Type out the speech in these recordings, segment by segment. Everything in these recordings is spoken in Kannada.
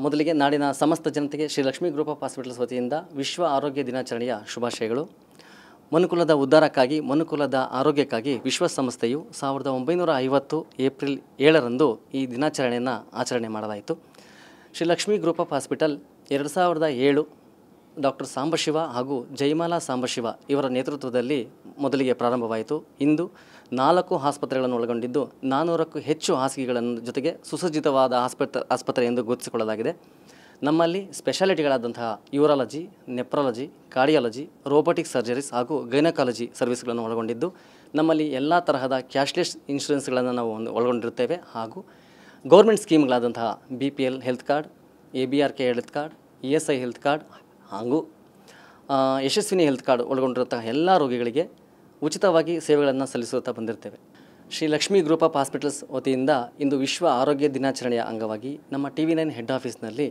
ಮೊದಲಿಗೆ ನಾಡಿನ ಸಮಸ್ತ ಜನತೆಗೆ Shri Lakshmi group of hospitals ವತಿಯಿಂದ ವಿಶ್ವ ಆರೋಗ್ಯ ದಿನಾಚರಣೆಯ ಶುಭಾಶಯಗಳು. ಮನುಕುಲದ ಉದ್ಧಾರಕ್ಕಾಗಿ ಮನುಕುಲದ ಆರೋಗ್ಯಕ್ಕಾಗಿ ವಿಶ್ವಸಂಸ್ಥೆಯು 1950 ಏಪ್ರಿಲ್ 7ರಂದು ಈ ದಿನಾಚರಣೆಯನ್ನು ಆಚರಣೆ ಮಾಡಲಾಯಿತು. Shri Lakshmi group of hospital 2007 doctor Sambashiva ಹಾಗೂ ಜಯಮಾಲಾ ಸಾಂಬಶಿವ ಇವರ ನೇತೃತ್ವದಲ್ಲಿ ಮೊದಲಿಗೆ ಪ್ರಾರಂಭವಾಯಿತು. ಇಂದು 4 ಆಸ್ಪತ್ರೆಗಳನ್ನು ಒಳಗೊಂಡಿದ್ದು 400ಕ್ಕೂ ಹೆಚ್ಚು ಹಾಸಿಗೆಗಳನ್ನು ಜೊತೆಗೆ ಸುಸಜ್ಜಿತವಾದ ಆಸ್ಪತ್ರೆ ಎಂದು ಗುರುತಿಸಿಕೊಳ್ಳಲಾಗಿದೆ. ನಮ್ಮಲ್ಲಿ ಸ್ಪೆಷಾಲಿಟಿಗಳಾದಂತಹ urology, nephrology, cardiology, robotic surgeries ಹಾಗೂ ಗೈನಕಾಲಜಿ ಸರ್ವಿಸ್ಗಳನ್ನು ಒಳಗೊಂಡಿದ್ದು ನಮ್ಮಲ್ಲಿ ಎಲ್ಲ ತರಹದ ಕ್ಯಾಶ್ಲೆಸ್ ಇನ್ಶೂರೆನ್ಸ್ಗಳನ್ನು ನಾವು ಒಳಗೊಂಡಿರುತ್ತೇವೆ. ಹಾಗೂ ಗೌರ್ಮೆಂಟ್ ಸ್ಕೀಮ್ಗಳಾದಂತಹ BPL health card, ABRK health card, ESI health card ಹಾಗೂ ಯಶಸ್ವಿನಿ ಹೆಲ್ತ್ ಕಾರ್ಡ್ ಒಳಗೊಂಡಿರುವಂತಹ ಎಲ್ಲ ರೋಗಿಗಳಿಗೆ ಉಚಿತವಾಗಿ ಸೇವೆಗಳನ್ನು ಸಲ್ಲಿಸುತ್ತಾ ಬಂದಿರ್ತೇವೆ. Shri Lakshmi group of hospitals ವತಿಯಿಂದ ಇಂದು ವಿಶ್ವ ಆರೋಗ್ಯ ದಿನಾಚರಣೆಯ ಅಂಗವಾಗಿ ನಮ್ಮ TV9 ಹೆಡ್ ಆಫೀಸ್ನಲ್ಲಿ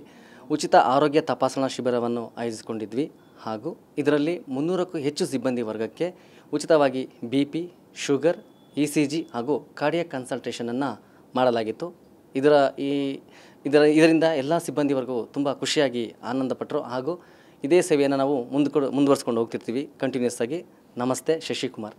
ಉಚಿತ ಆರೋಗ್ಯ ತಪಾಸಣಾ ಶಿಬಿರವನ್ನು ಆಯೋಜಿಸಿಕೊಂಡಿದ್ವಿ. ಹಾಗೂ ಇದರಲ್ಲಿ 300ಕ್ಕೂ ಹೆಚ್ಚು ಸಿಬ್ಬಂದಿ ವರ್ಗಕ್ಕೆ ಉಚಿತವಾಗಿ BP, ಶುಗರ್, ECG ಹಾಗೂ ಕಾರ್ಡಿಯಾಕ್ ಕನ್ಸಲ್ಟೇಷನನ್ನು ಮಾಡಲಾಗಿತ್ತು. ಇದರಿಂದ ಎಲ್ಲ ಸಿಬ್ಬಂದಿ ವರ್ಗವು ತುಂಬ ಖುಷಿಯಾಗಿ ಆನಂದಪಟ್ಟರು. ಹಾಗೂ ಇದೇ ಸೇವೆಯನ್ನು ನಾವು ಮುಂದುವರಿಸ್ಕೊಂಡು ಹೋಗ್ತಿರ್ತೀವಿ ಕಂಟಿನ್ಯೂಸ್ ಆಗಿ. ನಮಸ್ತೆ, ಶಶಿಕುಮಾರ್.